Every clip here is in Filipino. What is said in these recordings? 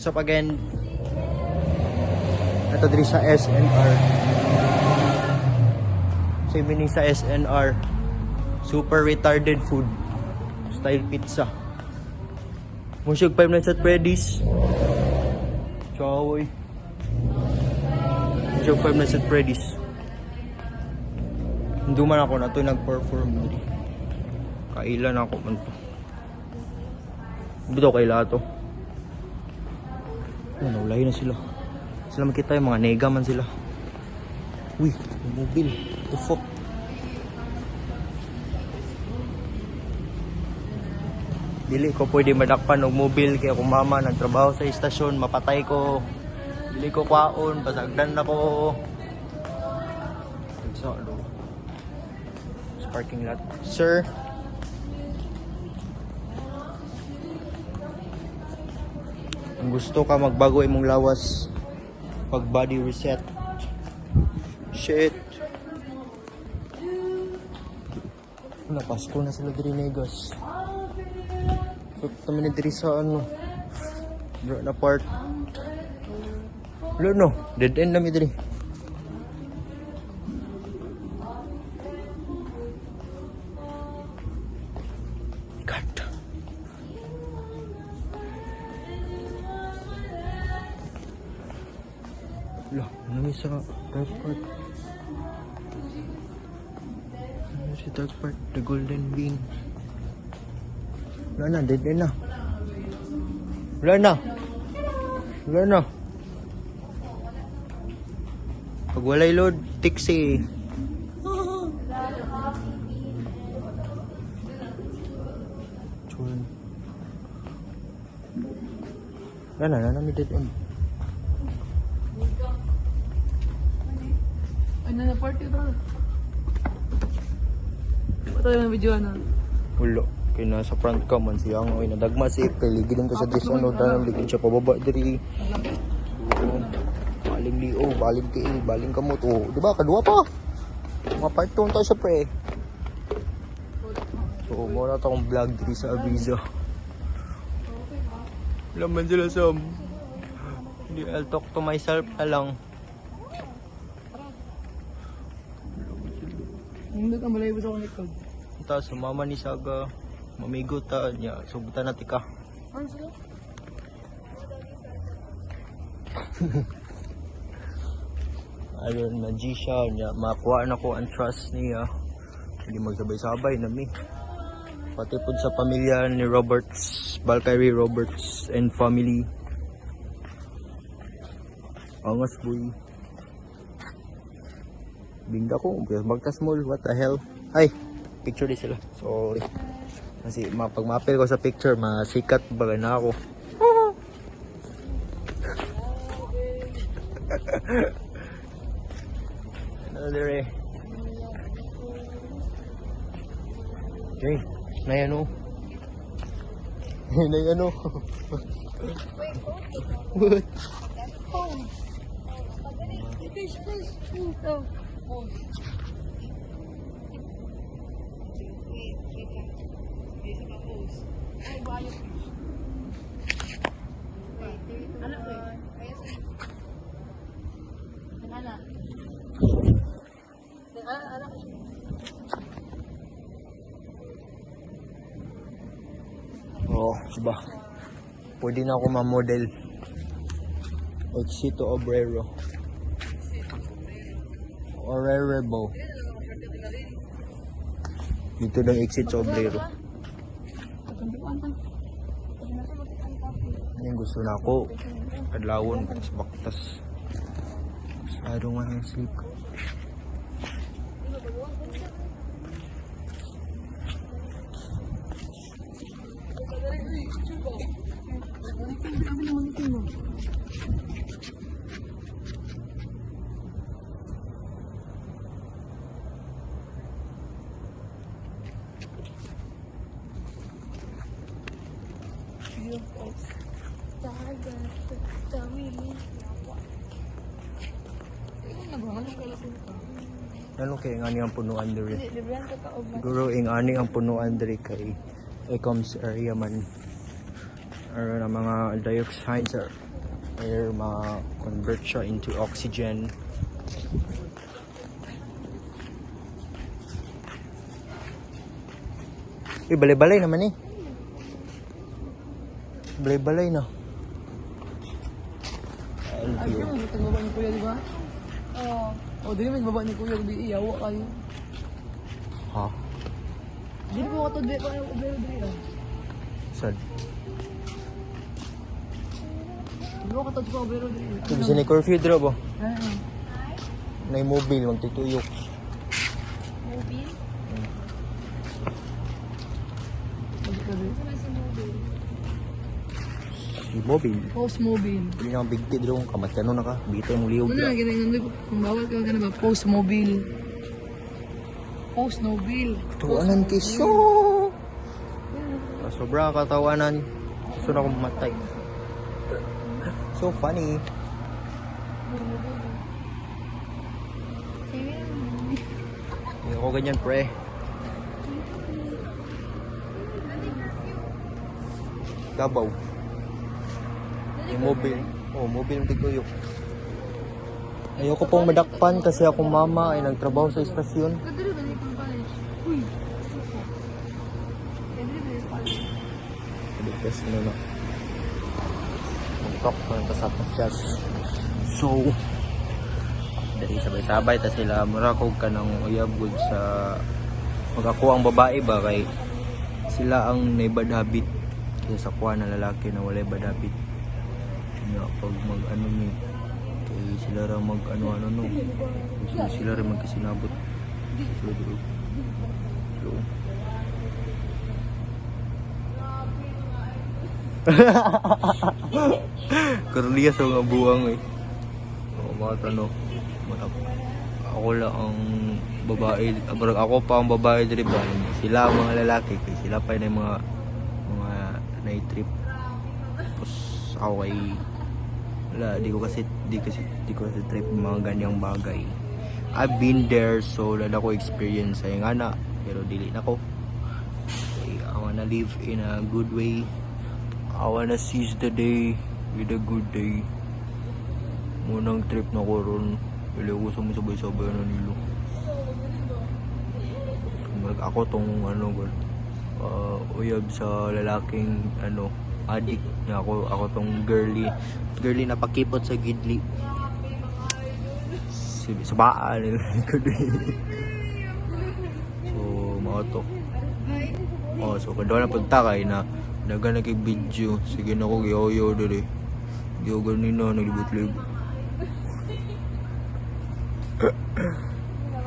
What's up again? Ito diri sa SNR. Sa mini sa SNR. Super retarded food. Style pizza. Musyog 5 nights at Freddy's. Chowoy. Musyog 5 nights at Freddy's. Hindi man ako na ito nag-perform diri. Kailan ako man to. Bito kaila to. Naulahi na sila. Sila makita yung mga nega man sila. Uy, mobile. What the fuck? Dili ko pwede madakpan og mobile kaya kung mama nagtrabaho sa istasyon, mapatay ko. Dili ko kwaon, pasagdan na ko. Sa parking lot. Sir, kung gusto ka magbago imong lawas, pag body reset. Shit. Wala, Pasko na sila diri negas. So, naman diri sa ano. Bro, na part. Wala no, dead end namin diri. God. Lah, ano sa dark part? Ano si dark part? The golden bean. Wala na, dead end na. Wala na. Wala na. Pag walay load, tiksi. Wala na, may dead end. Ano na part ito? Ito yung video na. Ulo. Kaya nasa front ka man siya ang nadagma si April. Ligilin ko sa dis ano. Danang ligid siya pababa diri. Baling Leo, baling TL, baling kamot. Oh, di ba? Kadua pa. Mga part 2 tayo sa pre. So, muna ito akong vlog diri sa Aviza. Laman sila Sam. Hindi, I'll talk to myself na lang. Hindi ka malayo sa likod. Ito, sumama ni Saga. Mamigo ta niya. Subutan natin ka. Ano sila? Ayun, nag-G siya niya. Makuha na ko ang trust niya. Hindi magsabay-sabay na mi. Pati po sa pamilya ni Roberts, Valkyrie Roberts and family. Angas boy. Bingda ko, magtas mall, what the hell? Ay, picture din sila. Sorry. Kasi pag mapil ko sa picture, masikat baga na ako. Another eh. Okay, na yan o. Na yan o. What? Oo, diba? Pwede na ako ma-model. Exito Obrero. Orerebo. Dito lang exit sa Obrero. Yan gusto na ako. Kadlawon, baktas. I don't wanna sleep. Ano kay ngani ang punuan diri? Siguro ing ani ang punuan diri kay Ecoms area man. Or na mga dioxide sa air, ma-convert siya into oxygen. Balay-balay naman eh. Balay-balay na. Thank Ay, you. yung matag baba ni Kuya, di ba? Oo. O, di naman baba ni Kuya, di iyawa kayo. Ha? Di ba ako di ba ako di Sad. Di ba ako to ko pero di. Kasi ni curfew dito ba? Ano? Na mobile, magtutuyok. Mobile? Si mobile. Post mobile. Hindi na big tea dito. Kamatano na ka. Bigitay mo liog. Ano na ganyan nga kung bawal ka na ba post mobile. Post mobile. Tawanan kisyo. Sobra katawanan. Gusto na akong matay. So funny. Hindi ako ganyan, pre. Gabaw. Yung mobile. Oh, mobile ng tiguyok. Ayoko pong madakpan kasi akong mama ay nagtrabaho sa istasyon. Kadiri ba ni kung college? Uy. Kadiri ba ni college? Bigkas mo na. Mag-talk na sa pasyas. So, dali sabay-sabay ta sila murakog ka ng uyab good sa magkakuha ang babae ba kay sila ang may bad habit kaya sa kuha na lalaki na walay bad habit na pag mag ano ni kay sila ra mag ano no so sila ra magkasinabot so Karliya sa mga buwang eh. O mga tanong. Ako lang ang babae. Ako pa ang babae dito ba? Sila ang mga lalaki. Kaya sila pa yung mga night trip. Tapos ako kay wala, di ko kasi trip ng mga ganyang bagay. I've been there so wala ko experience ay nga na pero dili na ko. Okay, I wanna live in a good way. I wanna seize the day with a good day. Munang trip na ko ron. Pili ko sa mga sabay-sabay na nilo. Ako tong uyab sa lalaking adik niya ako tong girly na pakipot sa gidli. Sa baan nila. So, mga to. Oh, so kung doon na punta kay na daga nag-video. Sige na ko giyoyo dali. Giyo ganina naglibot-libot.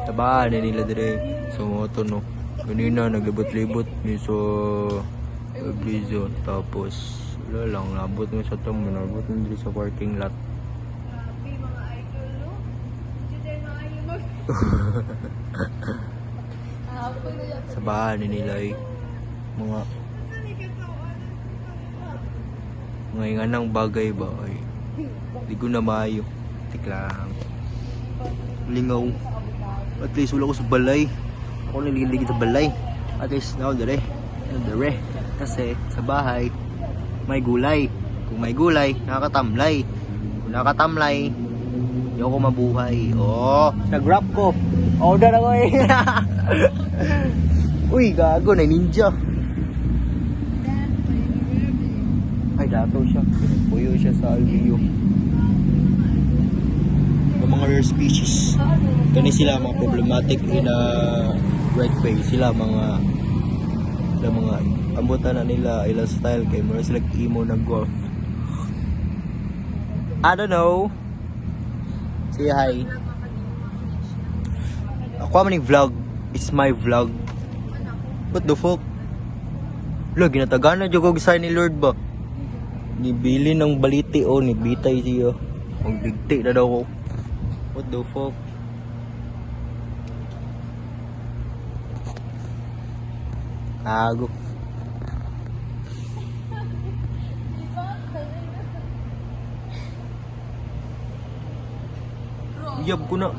Tabaan na nila dire. So moto no. Ganina naglibot-libot ni so video tapos wala lang nabot mo sa tamo nabot mo dire sa parking lot. Sa bahay nila ay mga inganang bagay ba ay di ko na maayo tiklang lingaw at least wala ko sa balay ako nililigid sa balay at least now dere kasi sa bahay may gulay kung may gulay nakakatamlay kung nakakatamlay hindi ako mabuhay nag-rap ko order ako eh uy gago na ninja ay dato siya puyo siya sa albiyo ng mga rare species kani sila mga problematic in a right way sila mga ambutan na nila ilang style kay mo sila emo ng golf I don't know say hi ako man yung vlog it's my vlog what the fuck lo ginatagan na jud og sign ni Lord ba nibili ng baliti nibitay siya magdigti na daw ko what the fuck ago yab ko na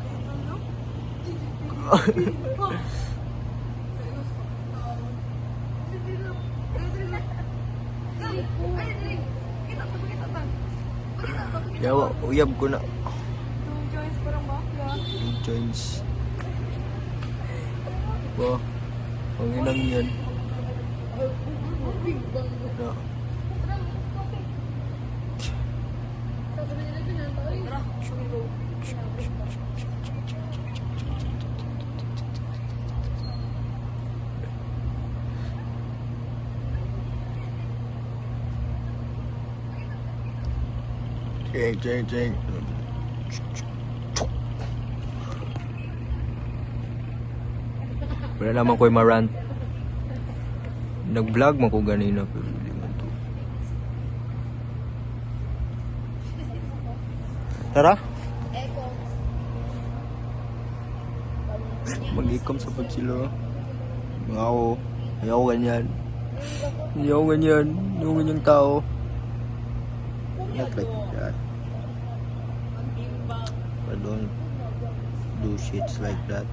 Yawa, uyab ko na. 2 joints parang bakla. Joints. Ba, panginang yan. Na. Ceng. Wala naman ko'y marant. Nag-vlog man ko ganina pero hindi man to. Tara, Echo. mag-icom sa pag sila. Ako, ayaw ganyan. Ayaw ganyan. Ayaw ganyang tao. Not like that. I don't do shits like that.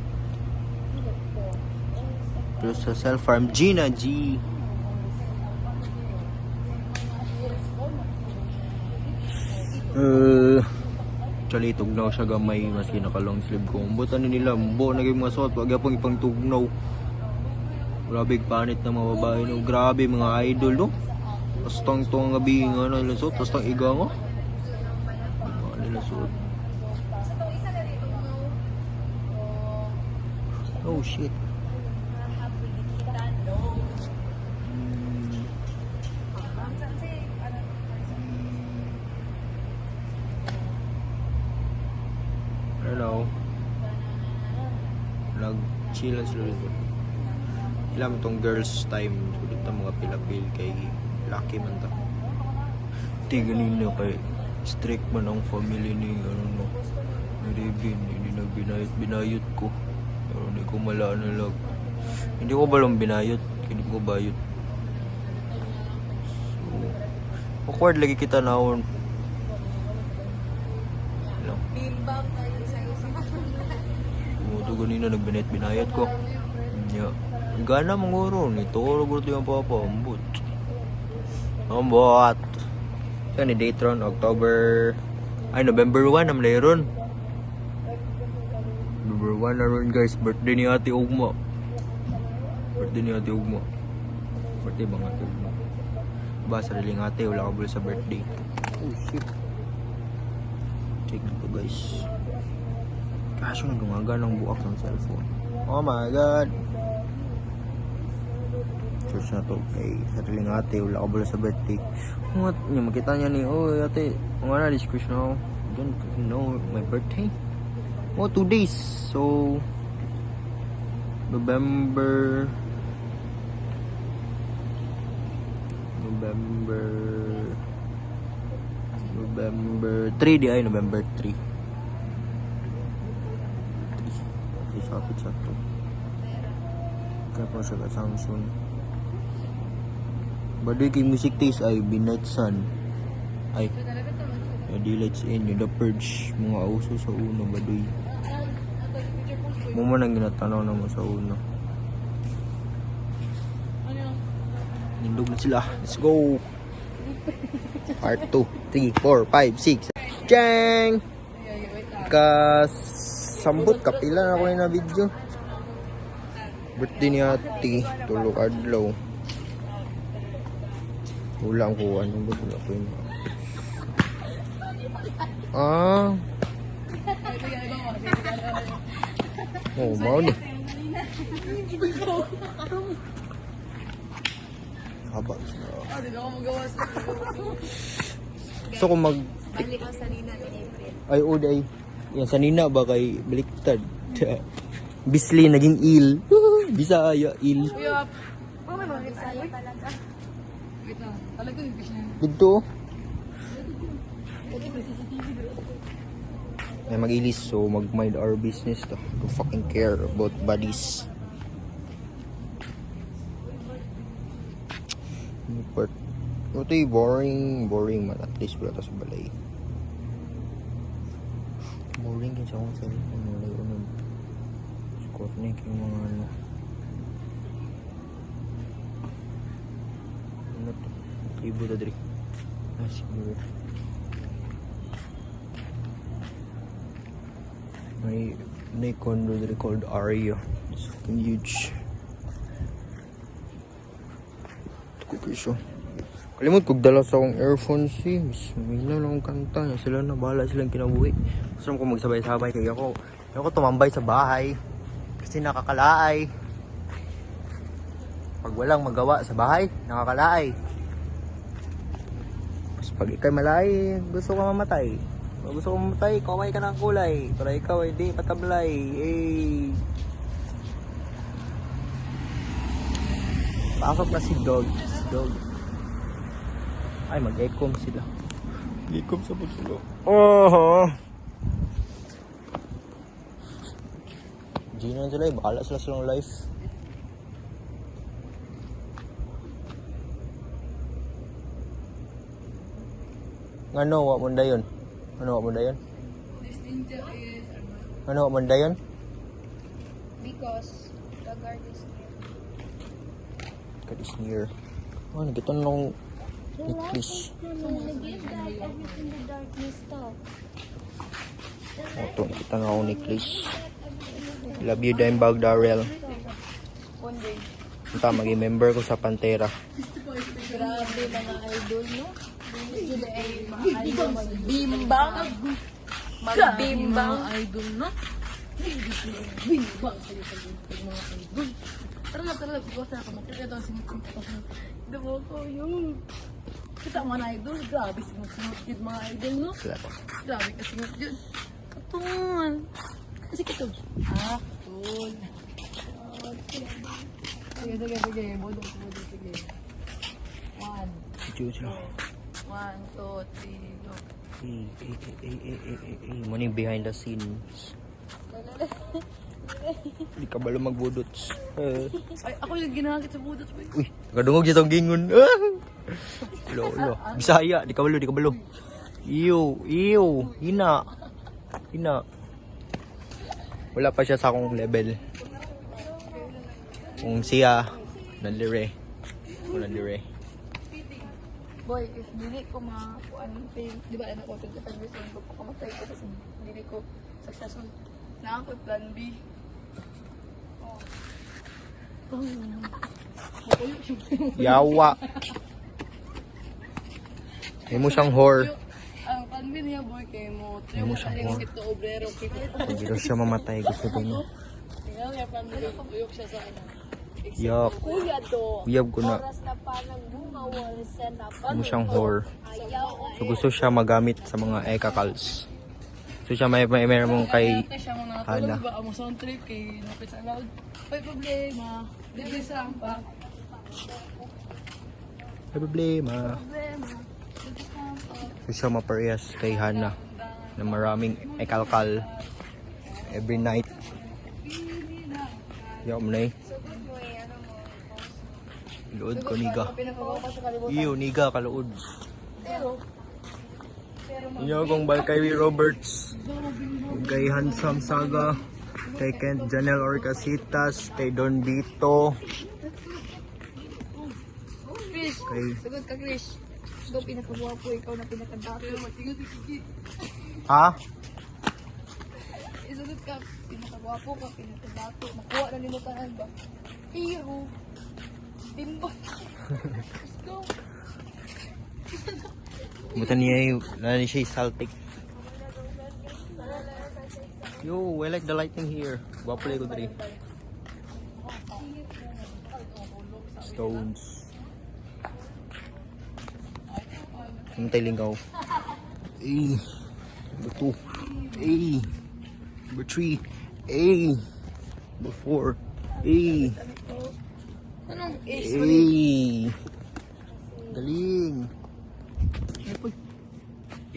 Pero sa self-farm, Gina G. Actually, tugnaw siya gamay maski naka-long sleeve ko. Umbutan nila, mbo naging mga suot. Wag yapang ipang tugnaw. Grabe panit na mga babae. No? Grabe mga idol, no? Bastang itong gabi nga na nila suot. Bastang iga nga. Mga nila suot. Oh shit. Hello. Nag-chill sila dito. Ilam itong girls time. Sulit na mga pilapil kay Lucky man ta. Di ganun kay strict man ang family ni ano no. Ni Revin. Hindi na binayot ko. Pero hindi ko malaan na lag. Hindi ko ba lang binayot? Hindi ko bayot. So, awkward lagi kita naon. Bimbang tayo sa'yo sa Ito ganina binayot ko. Yeah. Gana manguro. Ito ko ito yung papambot. Ambot. So, ni Datron, November 1 am layron. November 1 na ron guys. Birthday ni Ate Ugma. Birthday bang Ate Ugma? Ba, sariling ate. Wala ka bula sa birthday. Oh shit. Check ito guys. Kaso nagdumaga ng buak ng cellphone. Oh my god. Search na to kay sariling ate. Wala ka bula sa birthday. What? Makita niya ni, oh ate, mga na-discuss na ako. Don't know my birthday. Oh, 2 days. So, November 3 di ay, November 3. Okay, sakit. Kaya po siya ka Samsung. Baduy kay music taste ay Midnight Sun. Ay, Delights in yung The Purge. Mga uso sa una, baduy. Mo nang ginatanaw naman sa una. Nindog na sila. Let's go! Part 2, 3, 4, 5, 6. Jang! Kasambot, kapila na ako na video. Birthday ni ate, tulog adlaw. Ulang ko, anong ba na ko yun? Oh, mau nih. Habang so kung mag Balik ang sanina ni April. ay uday yan sanina ba kay baliktad. Bisli naging il. Bisaya il. Kuya, may mga Bisaya talaga. Wait na. Talaga yung fish na yun. Dito. May mag-ilis so mag-mind our business to fucking care about bodies. But ito boring man at least wala ta sa balay. Boring din sa akong cellphone wala yun. Squat na yung mga ano to? Ibo na diri. Siguro. May Nikon really called Aria. It's fucking huge. Ito ko siya. Kalimut kog dala sa akong earphones eh. Minaw lang akong kanta. Sila na bahala silang kinabuhi. Gusto ko magsabay-sabay kaya ako tumambay sa bahay. Kasi nakakalaay. Pag walang magawa sa bahay, nakakalaay. Mas pag ikay malay, gusto ka mamatay. Pag gusto ka mamatay, kaway ka ng kulay. Para ikaw ay di patablay. Eh. Pasok na si Dog. Ay, mag-ecom sila. Ecom sa sila. Oh! Gino sila eh. Bahala sila silang life. Ano, wak mo dayon? This ninja is... Ano, wak mo dayon? Because the guard is here. God is near. Oh, nagitan nung necklace. Give that everything the darkness stuff. Oh, ito, nakita nga akong necklace. Love you, Dimebag Darrell. One day. Punta, maging member ko sa Pantera. Grabe mga idol, no? Sila ay mga idol magbimbang. Magbimbang. Mga idol, no? Bimbang sa'yo pag mga idol. Tara, bukas na ako. Makikita ito ang sinunod. Diba ko yun? Kita mga idol, grabe sinunod yun mga idol, no? Grabe ka sinunod yun. Katon. Kasi katon. Ah, katon. Sige. Bodong, sige. 1, Ito sila. 1, 2, 3, go. Morning behind the scenes. Hindi ka balo magbudots. Ay, ako yung ginagit sa budot. Uy, kadungog siya itong gingon. Lo. Bisaya, di ka balo. Iyo. Hina. Wala pa siya sa akong level. Kung siya, nandire. Boy, if dili ko makuan ng pain, di ba ano ko, 25 years old ko kamatay ko kasi dili ko successful. Na ako plan B. Oh. Yawa. May mo siyang whore. Ang plan B niya boy kay mo. May mo siyang whore. Ito obrero kay ko. Pag ito siya mamatay, gusto ko niya. Tingnan niya plan B, uyok siya sa ano. Yuck. Kuya do. Uyab ko na. Oras na pa nagbungawal sa May mo siyang whore. ayaw. So gusto siya magamit sa mga ekakals. So siya may mong kay Kaya siya mga Hana. tulog ba ang sound trip kay napit sa loud. May problema. Dili sa pa. May problema. So siya maparehas kay Hana na maraming ekalkal every night. Yaw mo na eh. Luod ko niga. Pinakabawa ka sa kalibutan. Iyo, niga kaluod. Pero Inyo kong kay Roberts, kay Handsome Saga, kay Kent Janel Orcasitas, kay Don Vito, Chris, kay sagot ka Chris. Ikaw pinakagwapo, ikaw na pinakadato. ha? Isagot ka, pinakagwapo ka, pinakadato. Makuha na limutan ba? Hero. Timba. Let's go. Butan niya yung nani siya Celtic. Yo, I like the lighting here. Gwapo lang ko dali. Stones. Hintay lingaw. Number 2. Number 3. Number 4. Anong Galing.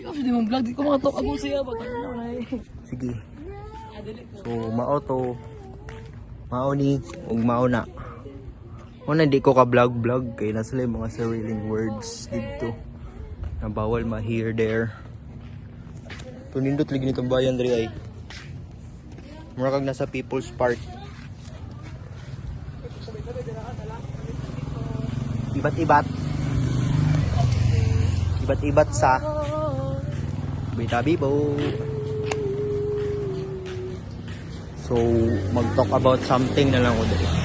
ikaw siya di mong vlog, di ko makatok ako siya. Sige. So, mao ni, ug mauna. Una di ko ka-vlog kay nasa lang mga sariling words dito na bawal ma-hear there. Tunindot lagi ni kabayan diri ay. Mura kag nasa People's Park. Ibat-ibat sa Bitabibo. So, mag-talk about something na lang ko dali.